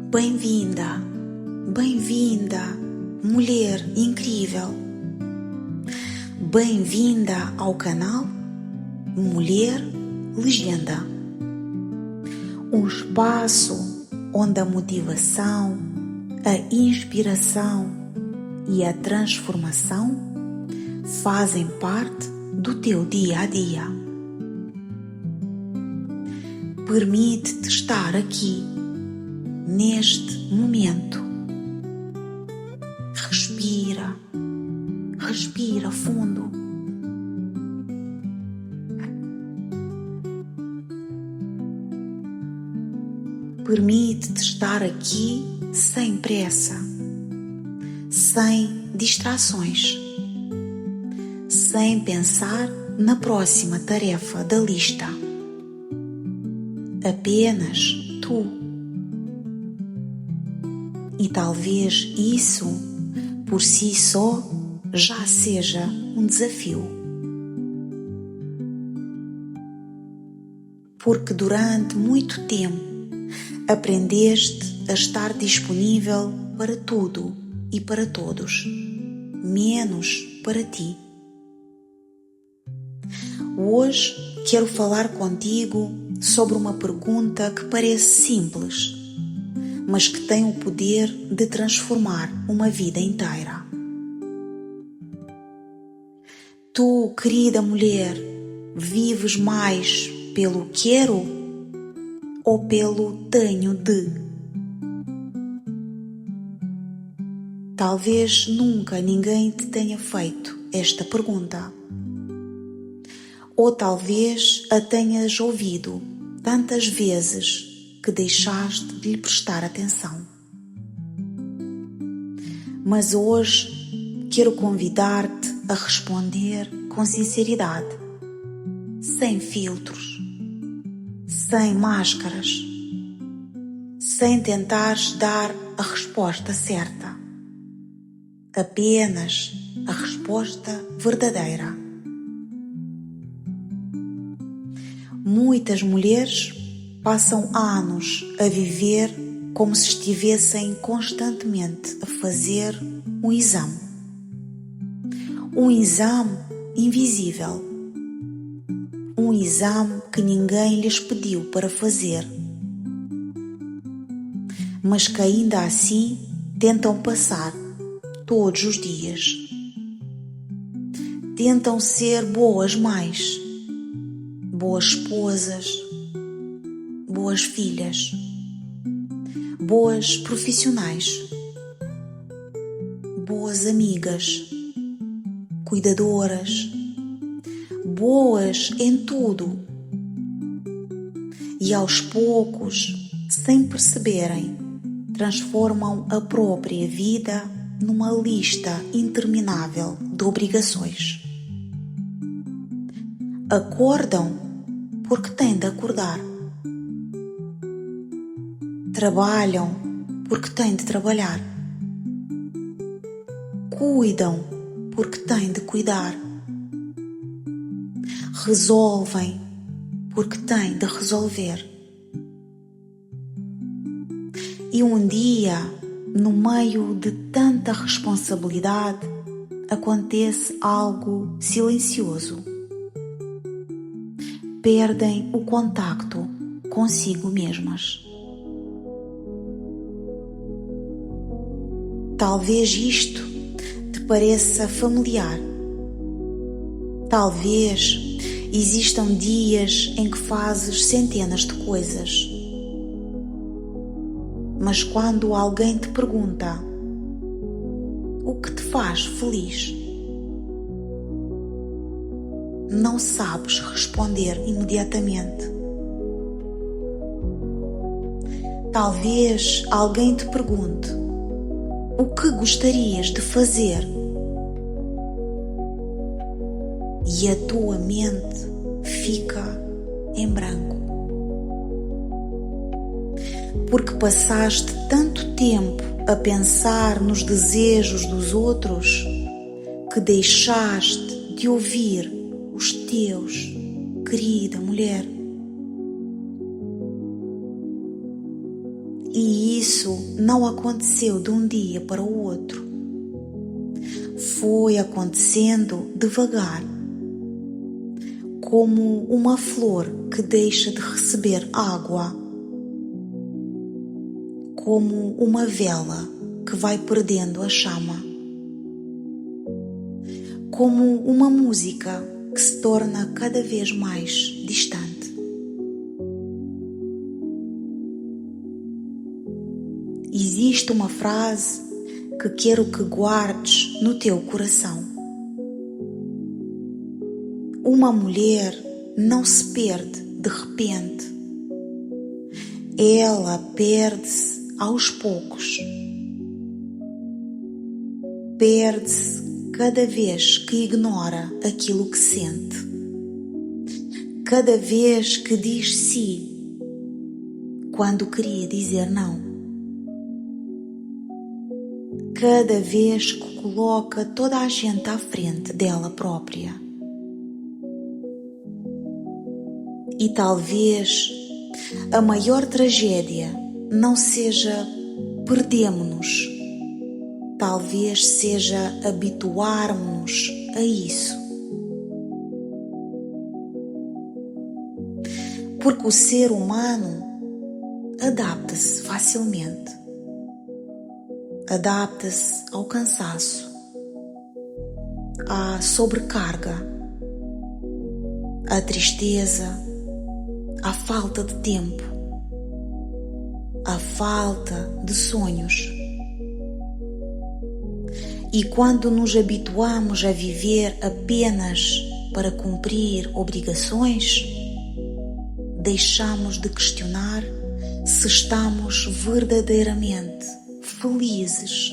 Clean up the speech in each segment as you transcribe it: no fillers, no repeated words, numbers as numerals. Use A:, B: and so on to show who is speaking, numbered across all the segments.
A: Bem-vinda, bem-vinda, mulher incrível. Bem-vinda ao canal Mulher Legenda. Um espaço onde a motivação, a inspiração e a transformação fazem parte do teu dia a dia. Permite-te estar aqui, neste momento. Respira, respira fundo. Permite-te estar aqui sem pressa, sem distrações, sem pensar na próxima tarefa da lista. Apenas tu. E talvez isso, por si só, já seja um desafio. Porque durante muito tempo aprendeste a estar disponível para tudo e para todos, menos para ti. Hoje quero falar contigo sobre uma pergunta que parece simples, mas que tem o poder de transformar uma vida inteira. Tu, querida mulher, vives mais pelo quero ou pelo tenho de? Talvez nunca ninguém te tenha feito esta pergunta. Ou talvez a tenhas ouvido tantas vezes que deixaste de lhe prestar atenção. Mas hoje quero convidar-te a responder com sinceridade, sem filtros, sem máscaras, sem tentares dar a resposta certa, apenas a resposta verdadeira. Muitas mulheres passam anos a viver como se estivessem constantemente a fazer um exame. Um exame invisível. Um exame que ninguém lhes pediu para fazer. Mas que ainda assim tentam passar todos os dias. Tentam ser boas mães, boas esposas, boas filhas, boas profissionais, boas amigas, cuidadoras, boas em tudo. E aos poucos, sem perceberem, transformam a própria vida numa lista interminável de obrigações. Acordam porque têm de acordar. Trabalham porque têm de trabalhar. Cuidam porque têm de cuidar. Resolvem porque têm de resolver. E um dia, no meio de tanta responsabilidade, acontece algo silencioso. Perdem o contacto consigo mesmas. Talvez isto te pareça familiar. Talvez existam dias em que fazes centenas de coisas. Mas quando alguém te pergunta o que te faz feliz, não sabes responder imediatamente. Talvez alguém te pergunte o que gostarias de fazer e a tua mente fica em branco. Porque passaste tanto tempo a pensar nos desejos dos outros que deixaste de ouvir os teus, querida mulher. E isso não aconteceu de um dia para o outro. Foi acontecendo devagar, como uma flor que deixa de receber água, como uma vela que vai perdendo a chama, como uma música que se torna cada vez mais distante. Existe uma frase que quero que guardes no teu coração. Uma mulher não se perde de repente. Ela perde-se aos poucos. Perde-se cada vez que ignora aquilo que sente. Cada vez que diz sim quando queria dizer não. Cada vez que coloca toda a gente à frente dela própria. E talvez a maior tragédia não seja perdemos-nos, talvez seja habituarmos-nos a isso. Porque o ser humano adapta-se facilmente. Adapta-se ao cansaço, à sobrecarga, à tristeza, à falta de tempo, à falta de sonhos. E quando nos habituamos a viver apenas para cumprir obrigações, deixamos de questionar se estamos verdadeiramente felizes.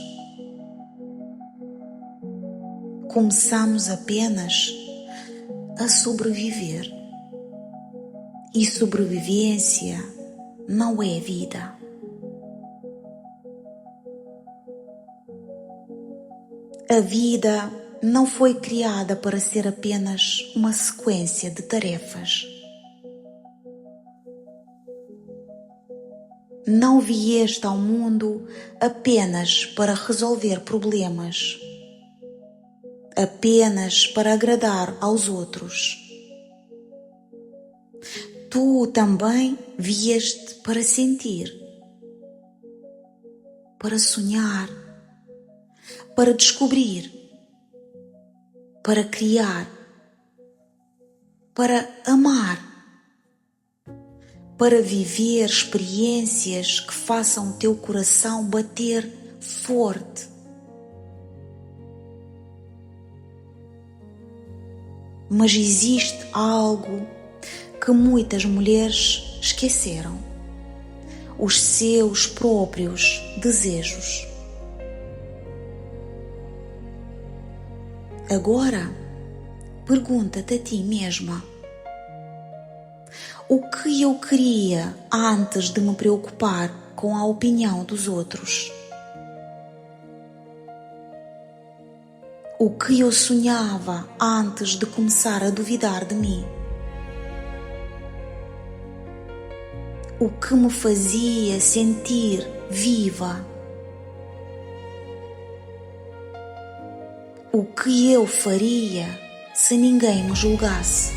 A: Começamos apenas a sobreviver. E sobrevivência não é vida. A vida não foi criada para ser apenas uma sequência de tarefas. Não vieste ao mundo apenas para resolver problemas, apenas para agradar aos outros. Tu também vieste para sentir, para sonhar, para descobrir, para criar, para amar, para viver experiências que façam o teu coração bater forte. Mas existe algo que muitas mulheres esqueceram: os seus próprios desejos. Agora, pergunta-te a ti mesma: o que eu queria antes de me preocupar com a opinião dos outros? O que eu sonhava antes de começar a duvidar de mim? O que me fazia sentir viva? O que eu faria se ninguém me julgasse?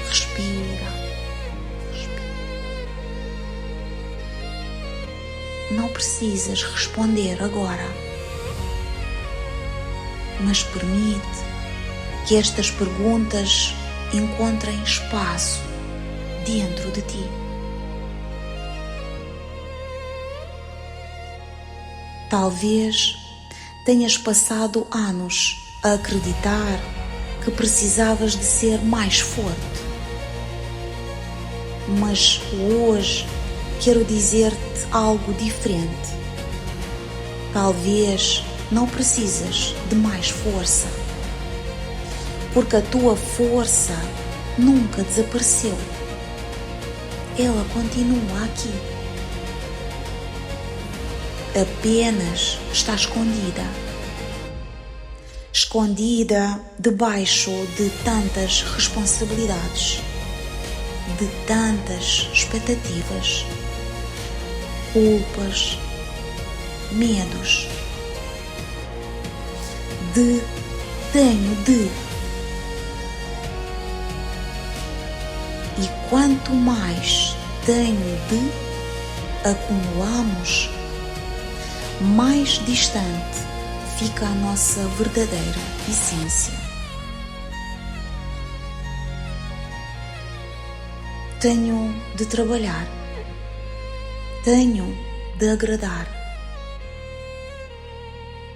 A: Respira. Não precisas responder agora, mas permite que estas perguntas encontrem espaço dentro de ti. Talvez tenhas passado anos a acreditar que precisavas de ser mais forte. Mas hoje quero dizer-te algo diferente. Talvez não precisas de mais força, porque a tua força nunca desapareceu. Ela continua aqui. Apenas está escondida. Escondida debaixo de tantas responsabilidades, de tantas expectativas, culpas, medos, de tenho de. E quanto mais tenho de acumulamos, mais distante fica a nossa verdadeira essência. Tenho de trabalhar, tenho de agradar,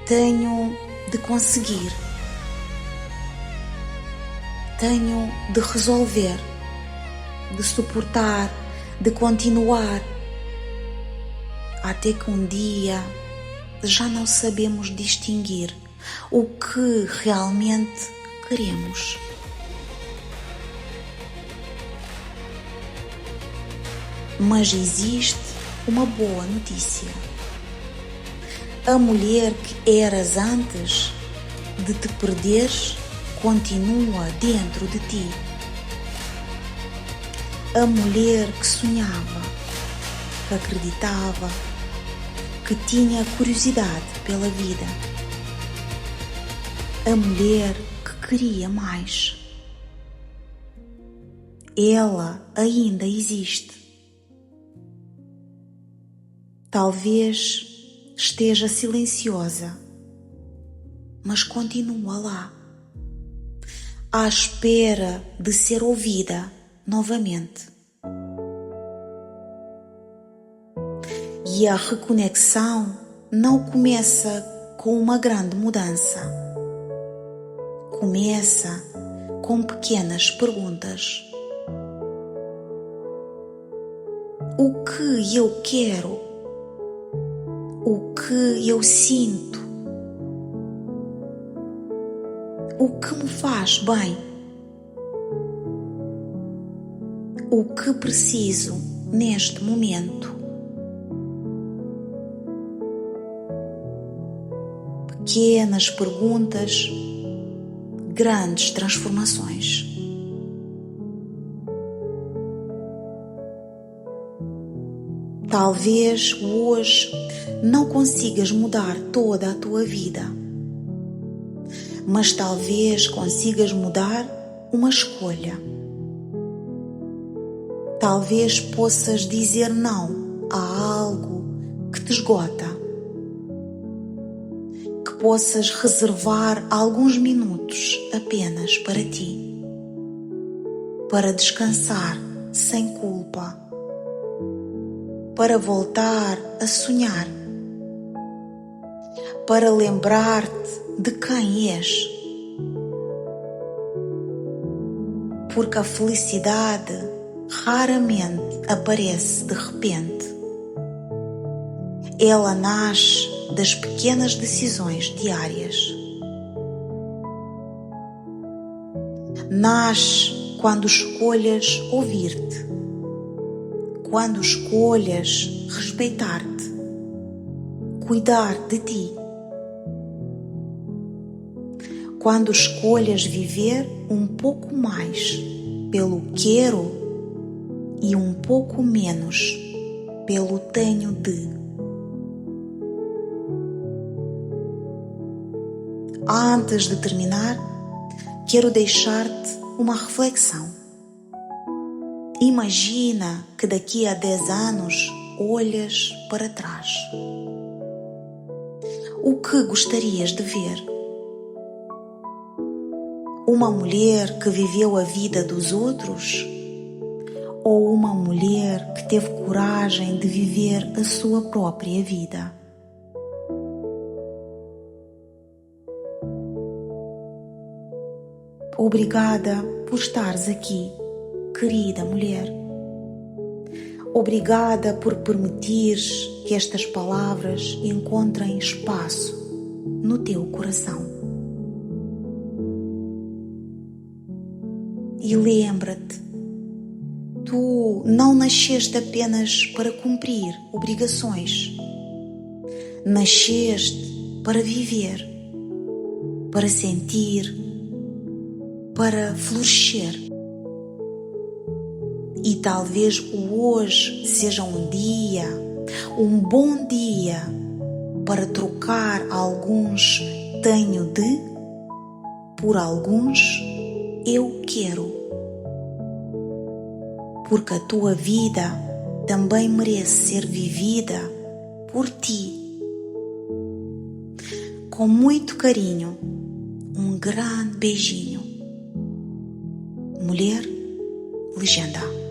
A: tenho de conseguir, tenho de resolver, de suportar, de continuar, até que um dia já não sabemos distinguir o que realmente queremos. Mas existe uma boa notícia. A mulher que eras antes de te perderes continua dentro de ti. A mulher que sonhava, que acreditava, que tinha curiosidade pela vida. A mulher que queria mais. Ela ainda existe. Talvez esteja silenciosa, mas continua lá, à espera de ser ouvida novamente. E a reconexão não começa com uma grande mudança. Começa com pequenas perguntas. O que eu quero? O que eu sinto? O que me faz bem? O que preciso neste momento? Pequenas perguntas, grandes transformações. Talvez hoje não consigas mudar toda a tua vida, mas talvez consigas mudar uma escolha. Talvez possas dizer não a algo que te esgota, que possas reservar alguns minutos apenas para ti, para descansar sem culpa, para voltar a sonhar, para lembrar-te de quem és. Porque a felicidade raramente aparece de repente. Ela nasce das pequenas decisões diárias. Nasce quando escolhas ouvir-te, quando escolhas respeitar-te, cuidar de ti, quando escolhas viver um pouco mais pelo quero e um pouco menos pelo tenho de. Antes de terminar, quero deixar-te uma reflexão. Imagina que daqui a 10 anos olhas para trás. O que gostarias de ver? Uma mulher que viveu a vida dos outros? Ou uma mulher que teve coragem de viver a sua própria vida? Obrigada por estares aqui, querida mulher. Obrigada por permitires que estas palavras encontrem espaço no teu coração. E lembra-te, tu não nasceste apenas para cumprir obrigações. Nasceste para viver, para sentir, para florescer. E talvez o hoje seja um dia, um bom dia para trocar alguns tenho de por alguns eu quero. Porque a tua vida também merece ser vivida por ti. Com muito carinho, um grande beijinho. Mulher Legenda.